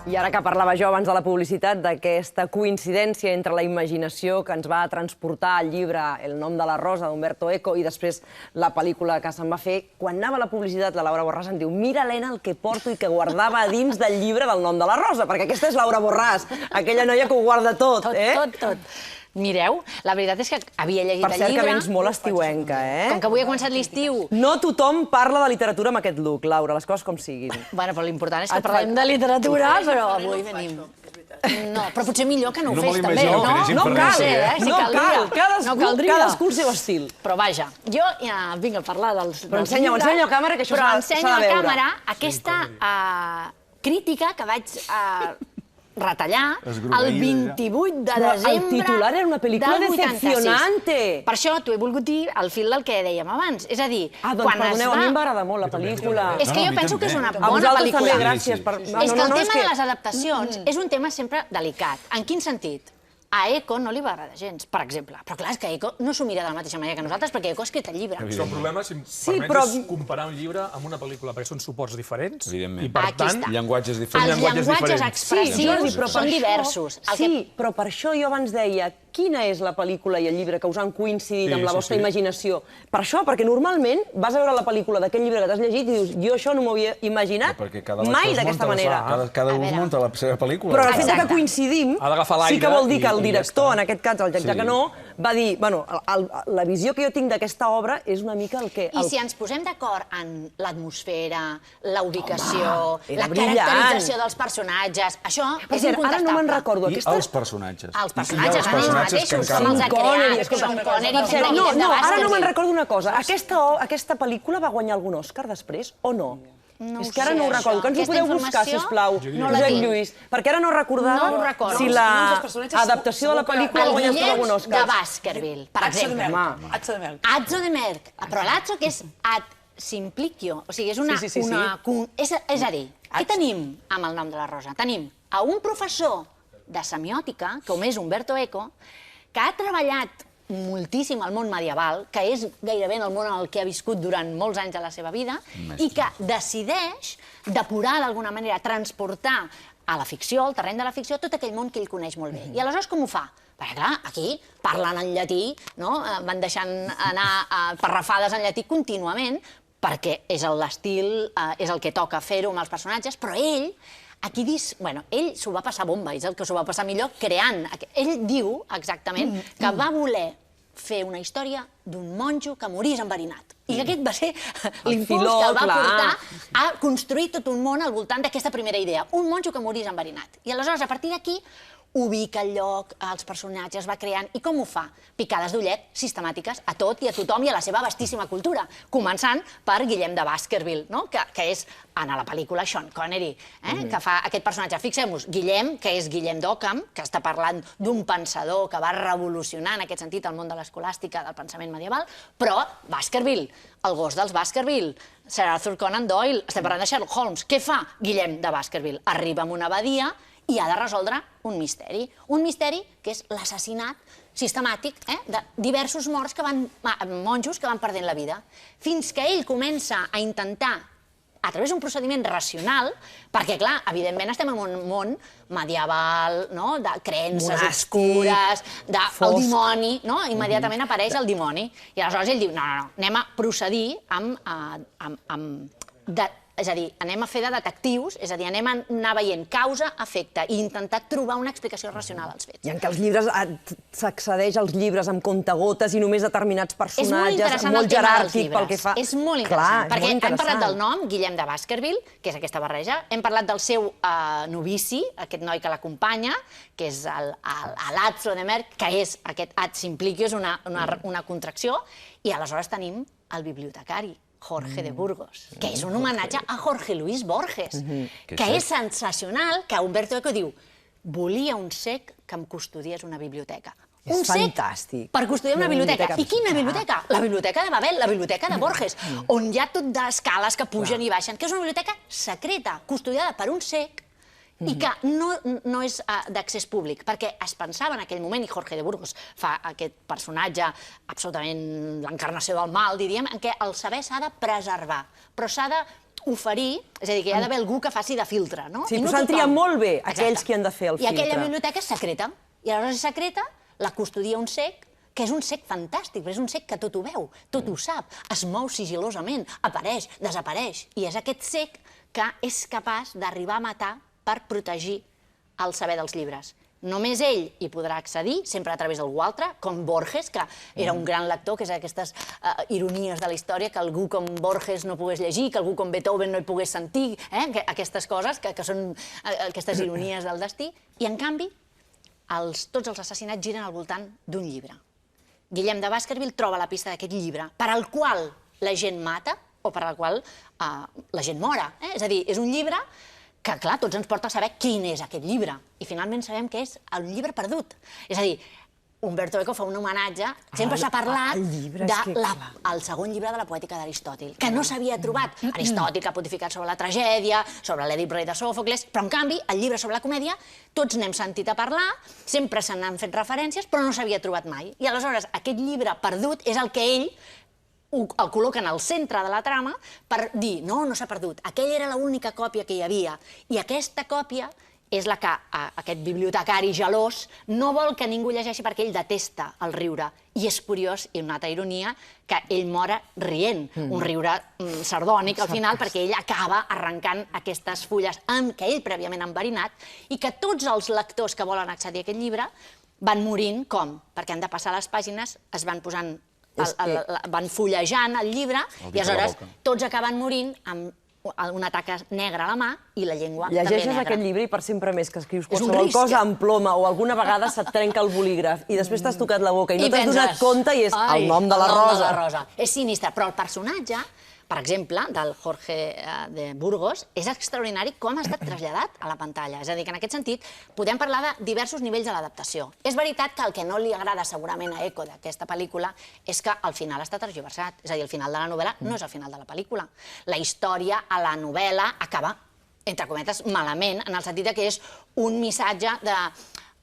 I ara que parlava jo abans de la publicitat d'aquesta coincidència entre la imaginació que ens va transportar al llibre El nom de la rosa d'Umberto Eco i després la pel·lícula que se'n va fer, quan anava a la publicitat la Laura Borràs em diu mira, Helena, el que porto i que guardava a dins del llibre del nom de la rosa, perquè aquesta és Laura Borràs, aquella noia que ho guarda tot, eh? Tot. Mireu, la veritat és que havia llegit el llibre... Per cert, que vens molt estiuenca, eh? Com que avui ha començat l'estiu... No tothom parla de literatura amb aquest look, Laura, les coses com siguin. Bueno, però l'important és que parlem de literatura, però avui venim... No, però potser millor que no ho fes, també, no? No cal, cadascú el seu estil. Però vaja, jo vinc a parlar dels llibres... Però ensenya a càmera, que això s'ha de veure. Però ensenyo a càmera aquesta crítica que vaig retallar el 28 de desembre... El titular era una pel·lícula decepcionante. Per això t'ho he volgut dir al fil del que dèiem abans. És a dir, doncs perdoneu, a mi em va agradar molt la pel·lícula. És que jo penso que és una bona pel·lícula. A vosaltres també, gràcies. És que el tema de les adaptacions és un tema sempre delicat. En quin sentit? A Eco no li va agradar gens, per exemple. Però clar, és que Eco no s'ho mira de la mateixa manera que nosaltres, perquè Eco ha escrit el llibre. El problema, si em permets, és comparar un llibre amb una pel·lícula, perquè són suports diferents i, per tant, llenguatges diferents. Els llenguatges expressius són diversos. Sí, però per això jo abans deia quina és la pel·lícula i el llibre que us han coincidit amb la vostra imaginació. Per això, perquè normalment vas a veure la pel·lícula d'aquest llibre que t'has llegit i dius jo això no m'ho havia imaginat mai d'aquesta manera. Cada un munta la seva pel·lícula. Però el fet que coincidim sí que vol dir que el director, en aquest cas el Jacques Jacanó, va dir, bueno, la visió que jo tinc d'aquesta obra és una mica el que... I si ens posem d'acord en l'atmosfera, la ubicació, la caracterització dels personatges, això és incontestable. Ara no me'n recordo. I els personatges. Els personatges, ells mateixos, com els ha creat, Sean Connery... No, ara no me'n recordo una cosa. Aquesta pel·lícula va guanyar algun Òscar després o no? És que ara no ho recordo. Que ens ho podeu buscar, sisplau, Josep Lluís. Perquè ara no recordava si l'adaptació de la pel·lícula ha guanyat algun Òscar. El Guillem de Baskerville, per exemple. Atzo de Merck. Atzo de Merck. Però l'Atzo que és ad simplicio, o sigui, és una... És a dir, què tenim amb el nom de la rosa? Tenim a un professor de semiòtica, com és Umberto Eco, que ha treballat moltíssim al món medieval, que és gairebé en el món en el que ha viscut durant molts anys de la seva vida, i que decideix depurar d'alguna manera, transportar a la ficció, al terreny de la ficció, tot aquell món que ell coneix molt bé. I aleshores com ho fa? Perquè, clar, aquí parlen en llatí, van deixant anar parrafades en llatí contínuament, perquè és l'estil, és el que toca fer-ho amb els personatges, però ell... Aquí dius, bueno, ell s'ho va passar bomba, és el que s'ho va passar millor creant. Ell diu, exactament, que va voler fer una història d'un monjo que morís enverinat. I aquest va ser l'impuls que el va portar a construir tot un món al voltant d'aquesta primera idea. Un monjo que morís enverinat. I aleshores, a partir d'aquí, ubica el lloc, els personatges, va creant... I com ho fa? Picades d'ullet sistemàtiques a tot i a tothom i a la seva vastíssima cultura, començant per Guillem de Baskerville, que és, en la pel·lícula, Sean Connery, que fa aquest personatge. Fixem-vos, Guillem, que és Guillem d'Ockham, que està parlant d'un pensador que va revolucionar, en aquest sentit, el món de l'escolàstica, del pensament medieval, però Baskerville, el gos dels Baskerville, Sir Arthur Conan Doyle, estem parlant de Sherlock Holmes. Què fa Guillem de Baskerville? Arriba a una abadia i ha de resoldre un misteri. Un misteri que és l'assassinat sistemàtic de diversos monjos que van perdent la vida. Fins que ell comença a intentar, a través d'un procediment racional, perquè, clar, evidentment estem en un món medieval, de creences obscures, del dimoni, immediatament apareix el dimoni. I aleshores ell diu, no, anem a procedir és a dir, anem a fer de detectius, és a dir, anem a anar veient causa, efecte, i intentar trobar una explicació racional als fets. I en què els llibres s'accedeix als llibres amb contagotes i només determinats personatges, molt jeràrquic pel que fa... És molt interessant, perquè hem parlat del nom, Guillem de Baskerville, que és aquesta barreja, hem parlat del seu novici, aquest noi que l'acompanya, que és l'Atzo de Merck, que és aquest ad simplicio, és una contracció, i aleshores tenim el bibliotecari, Jorge de Burgos, que és un homenatge a Jorge Luis Borges, que és sensacional, que Umberto Eco diu volia un cec que em custodiés una biblioteca. És fantàstic. Per custodiar una biblioteca. I quina biblioteca? La biblioteca de Babel, la biblioteca de Borges, on hi ha tot d'escales que pugen i baixen, que és una biblioteca secreta, custodiada per un cec, i que no és d'accés públic, perquè es pensava en aquell moment, i Jorge de Burgos fa aquest personatge absolutament l'encarnació del mal, diríem, en què el saber s'ha de preservar, però s'ha de oferir, és a dir, que hi ha d'haver algú que faci de filtre, no? Sí, però s'han triat molt bé aquells que han de fer el filtre. I aquella biblioteca és secreta. I aleshores és secreta, la custodia un cec, que és un cec fantàstic, però és un cec que tot ho veu, tot ho sap, es mou sigil·losament, apareix, desapareix. I és aquest cec que és capaç d'arribar a matar per protegir el saber dels llibres. Només ell hi podrà accedir, sempre a través d'algú altre, com Borges, que era un gran lector, que és aquestes ironies de la història, que algú com Borges no pogués llegir, que algú com Beethoven no hi pogués sentir, aquestes coses, que són aquestes ironies del destí. I, en canvi, tots els assassinats giren al voltant d'un llibre. Guillem de Baskerville troba la pista d'aquest llibre, per al qual la gent mata o per al qual la gent mora. És a dir, és un llibre que, clar, tots ens porta a saber quin és aquest llibre. I finalment sabem que és un llibre perdut. És a dir, Umberto Eco fa un homenatge, sempre s'ha parlat del segon llibre de la poètica d'Aristòtil, que no s'havia trobat. Aristòtil, que ha pontificat sobre la tragèdia, sobre l'Èdip rei de Sòfocles, però en canvi, el llibre sobre la comèdia, tots n'hem sentit a parlar, sempre se n'han fet referències, però no s'havia trobat mai. I aleshores, aquest llibre perdut és el que ell el col·loquen al centre de la trama per dir, no, no s'ha perdut, aquella era l'única còpia que hi havia, i aquesta còpia és la que aquest bibliotecari gelós no vol que ningú llegeixi perquè ell detesta el riure. I és curiós, i una altra ironia, que ell mora rient, un riure sardònic al final, perquè ell acaba arrencant aquestes fulles que ell prèviament ha enverinat, i que tots els lectors que volen accedir a aquest llibre van morint com? Perquè han de passar les pàgines, es van posant van fullejant el llibre i aleshores tots acaben morint amb una taca negra a la mà i la llengua també negra. Llegeixes aquest llibre i per sempre més que escrius qualsevol cosa amb ploma o alguna vegada se't trenca el bolígraf i després t'has tocat la boca i no t'has donat compte i és el nom de la Rosa. És sinistre, però el personatge, per exemple, del Jorge de Burgos, és extraordinari com ha estat traslladat a la pantalla. És a dir, que en aquest sentit podem parlar de diversos nivells de l'adaptació. És veritat que el que no li agrada segurament a Eco d'aquesta pel·lícula és que el final està tergiversat. És a dir, el final de la novel·la no és el final de la pel·lícula. La història a la novel·la acaba, entre cometes, malament, en el sentit que és un missatge de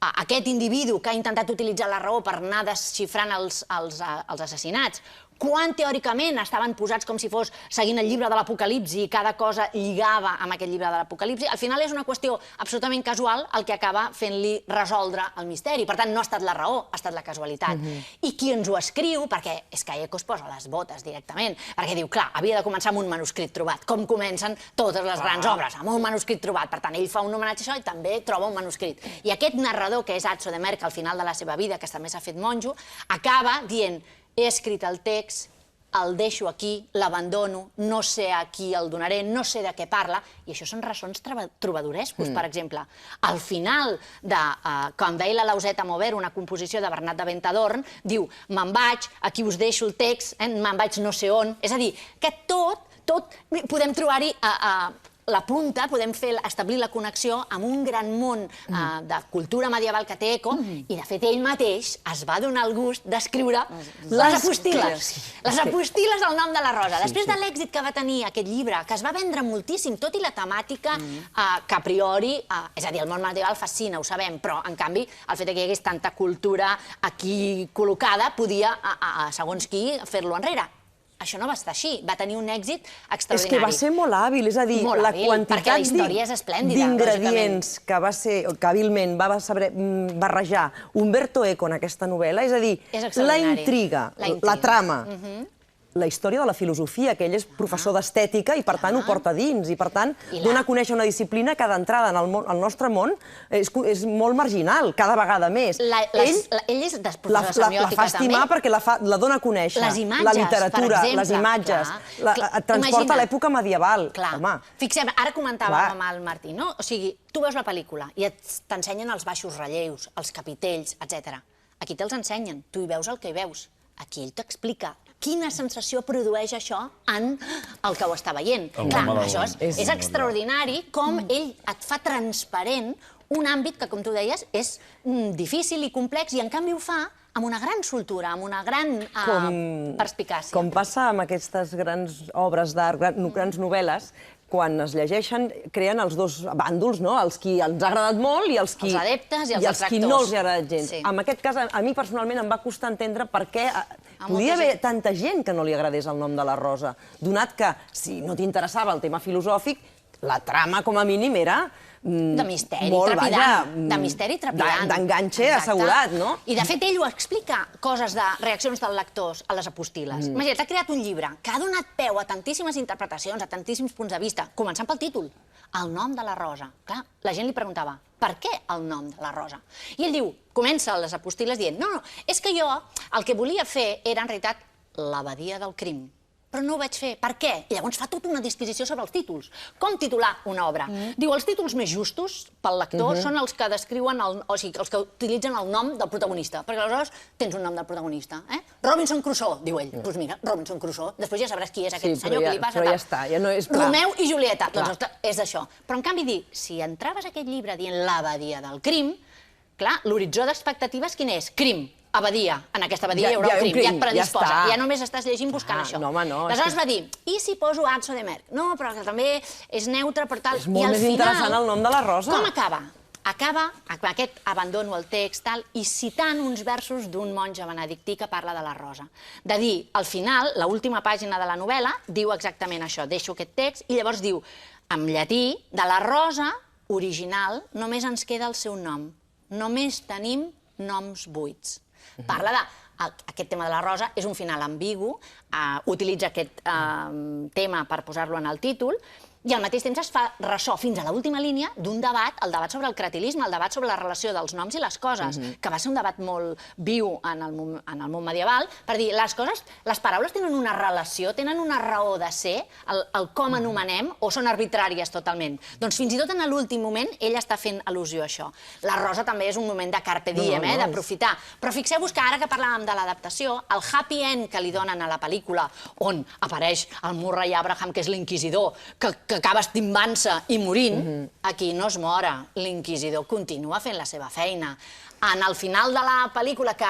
aquest individu que ha intentat utilitzar la raó per anar desxifrant els assassinats, quan teòricament estaven posats com si fos seguint el llibre de l'Apocalipsi i cada cosa lligava amb aquest llibre de l'Apocalipsi, al final és una qüestió absolutament casual el que acaba fent-li resoldre el misteri. Per tant, no ha estat la raó, ha estat la casualitat. I qui ens ho escriu, perquè és que Eco es posa les botes directament, perquè diu, clar, havia de començar amb un manuscrit trobat, com comencen totes les grans obres, amb un manuscrit trobat. Per tant, ell fa un homenatge a això i també troba un manuscrit. I aquest narrador, que és Atzo de Merck, al final de la seva vida, que també s'ha fet monjo, acaba dient: he escrit el text, el deixo aquí, l'abandono, no sé a qui el donaré, no sé de què parla, i això són ressons trobadorescos, per exemple. Al final de Quan veia la Lauseta mover, una composició de Bernat de Ventadorn, diu, me'n vaig, aquí us deixo el text, me'n vaig no sé on. És a dir, que tot podem trobar-hi la punta, podem establir la connexió amb un gran món de cultura medieval que té Eco, i de fet ell mateix es va donar el gust d'escriure les apostil·les. Les apostil·les del nom de la Rosa. Després de l'èxit que va tenir aquest llibre, que es va vendre moltíssim, tot i la temàtica que a priori, és a dir, el món medieval fascina, ho sabem, però en canvi el fet que hi hagués tanta cultura aquí col·locada podia, segons qui, fer-lo enrere. Això no va estar així, va tenir un èxit extraordinari. És que va ser molt hàbil, és a dir, la quantitat d'ingredients que va ser, que hàbilment va saber barrejar Umberto Eco en aquesta novel·la, és a dir, la intriga, la trama, la història de la filosofia, que ell és professor d'estètica i per tant ho porta dins i per tant dona a conèixer una disciplina que d'entrada en el nostre món és molt marginal, cada vegada més. Ell és professor de semiòtica també. La fa estimar perquè la dona a conèixer. La literatura, les imatges, et transporta a l'època medieval. Fixem, ara comentàvem amb el Martí, no? O sigui, tu veus la pel·lícula i t'ensenyen els baixos relleus, els capitells, etc. Aquí te'ls ensenyen, tu hi veus el que hi veus. Aquí ell t'explica quina sensació produeix això en el que ho està veient. Clar, això és extraordinari com ell et fa transparent un àmbit que, com tu deies, és difícil i complex i en canvi ho fa amb una gran soltura, amb una gran perspicàcia. Com passa amb aquestes grans obres d'art, grans novel·les, quan es llegeixen, creen els dos bàndols, no? Els qui ens ha agradat molt i els adeptes i els detractors. I els qui no els ha agradat gens. En aquest cas, a mi personalment em va costar entendre per què podia haver tanta gent que no li agradés el nom de la Rosa, donat que, si no t'interessava el tema filosòfic, la trama, com a mínim, era de misteri trepidant. De misteri trepidant. D'enganxe assegurat, no? I, de fet, ell ho explica, coses de reaccions dels lectors a les epístoles. Imagina't, ha creat un llibre que ha donat peu a tantíssimes interpretacions, a tantíssims punts de vista, començant pel títol, El nom de la Rosa. Clar, la gent li preguntava, per què el nom de la Rosa? I ell diu, comença les epístoles dient, no, és que jo el que volia fer era, en realitat, l'abadia del crim. Però no ho vaig fer. Per què? I llavors fa tota una disquisició sobre els títols. Com titular una obra? Diu, els títols més justos pel lector són els que descriuen, o sigui, els que utilitzen el nom del protagonista. Perquè aleshores tens un nom del protagonista. Robinson Crusoe, diu ell. Doncs mira, Robinson Crusoe. Després ja sabràs qui és aquest senyor, què li passa. Però ja està, ja no és clar. Romeu i Julieta. Doncs és això. Però en canvi dir, si entraves a aquest llibre dient l'abadia del crim, clar, l'horitzó d'expectatives quin és? Crim. Abadia. En aquesta abadia hi haurà un crim. Ja et predisposa. Ja només estàs llegint buscant això. No, home, no. Aleshores va dir, i si poso Atso de Merc? No, però que també és neutre per tal... És molt més interessant el nom de la Rosa. Com acaba? Acaba, aquest abandono el text, tal, i citant uns versos d'un monge benedictí que parla de la Rosa. De dir, al final, l'última pàgina de la novel·la, diu exactament això. Deixo aquest text i llavors diu, en llatí, de la Rosa original només ens queda el seu nom. Només tenim noms buits. Parla d'aquest tema de la Rosa, és un final ambigu, utilitza aquest tema per posar-lo en el títol, i al mateix temps es fa ressò fins a l'última línia d'un debat, el debat sobre el creatilisme, el debat sobre la relació dels noms i les coses, que va ser un debat molt viu en el món medieval, per dir, les paraules tenen una relació, tenen una raó de ser, el com anomenem, o són arbitràries totalment. Doncs fins i tot en l'últim moment ell està fent al·lusió a això. La Rosa també és un moment de carpe diem, d'aprofitar. Però fixeu-vos que ara que parlàvem de l'adaptació, el happy end que li donen a la pel·lícula, on apareix el Murray Abraham, que és l'inquisidor, que acaba estimbant-se i morint, aquí no es mora. L'inquisidor continua fent la seva feina. En el final de la pel·lícula que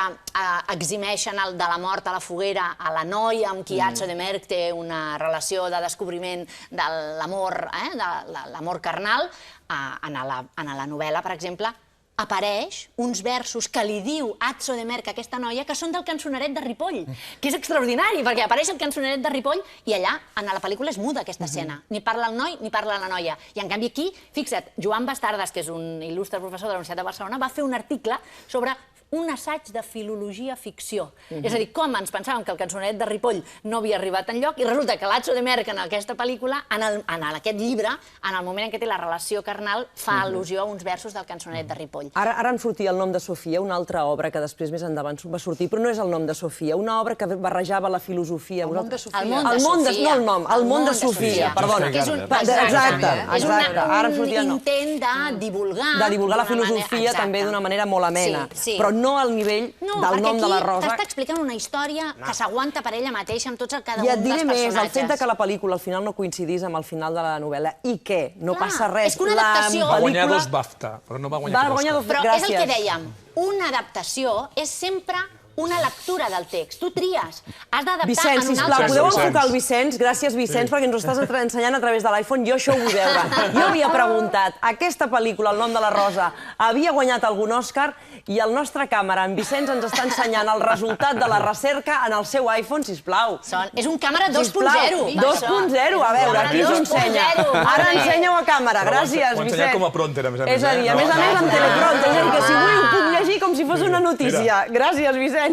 eximeixen de la mort a la foguera a la noia amb qui Atso de Merc té una relació de descobriment de l'amor carnal, en la novel·la, per exemple, apareix uns versos que li diu Atso de Merc a aquesta noia que són del cançoneret de Ripoll, que és extraordinari, perquè apareix el cançoneret de Ripoll i allà, en la pel·lícula, és muda aquesta escena. Ni parla el noi ni parla la noia. I en canvi aquí, fixa't, Joan Bastardas, que és un il·lustre professor de la Universitat de Barcelona, va fer un article sobre un assaig de filologia-ficció. És a dir, com ens pensàvem que el cançoneret de Ripoll no havia arribat enlloc, i resulta que l'Atso de Merc en aquesta pel·lícula, en aquest llibre, en el moment en què té la relació carnal, fa al·lusió a uns versos del cançoneret de Ripoll. Ara em sortia el nom de Sofia, una altra obra que després més endavant va sortir, però no és el nom de Sofia, una obra que barrejava la filosofia. El món de Sofia. No el nom, el món de Sofia, perdona. Exacte, ara em sortia el nom. És un intent de divulgar... De divulgar la filosofia també d'una manera molt amena, però no al nivell del nom de la Rosa. No, perquè aquí t'està explicant una història que s'aguanta per ella mateixa amb tots cada un dels personatges. I et diré més, el fet que la pel·lícula al final no coincidís amb el final de la novel·la i què? No passa res. És que una adaptació... Va guanyar 2 BAFTA, però no va guanyar l'Oscar. Però és el que dèiem, una adaptació és sempre una lectura del text. Tu tries. Has d'adaptar en un altre... Vicenç, sisplau, podeu enfocar el Vicenç? Gràcies, Vicenç, perquè ens ho estàs ensenyant a través de l'iPhone. Jo això ho vull veure. Jo havia preguntat, aquesta pel·lícula, El nom de la Rosa, havia guanyat algun Òscar? I el nostre càmera, en Vicenç, ens està ensenyant el resultat de la recerca en el seu iPhone, sisplau. És un càmera 2.0. 2.0, a veure, aquí us ho ensenya. Ara ensenyeu a càmera, gràcies, Vicenç. Ho ensenya com a prompter, a més a més. És a dir, amb teleprompter, és a dir, que si vull ho puc llegir com si fos una notícia. Gràcies, Vicenç. Un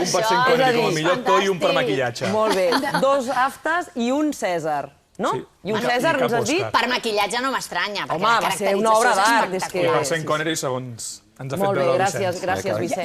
per ser incògnit com a millor actor i un per maquillatge. Molt bé. 2 AFTAs i un Cèsar. No? I un Cèsar, ens has dit? Per maquillatge no m'estranya. Home, va ser una obra d'art. I per ser incògnit, segons ens ha fet veure el Vicenç. Molt bé, gràcies, Vicenç.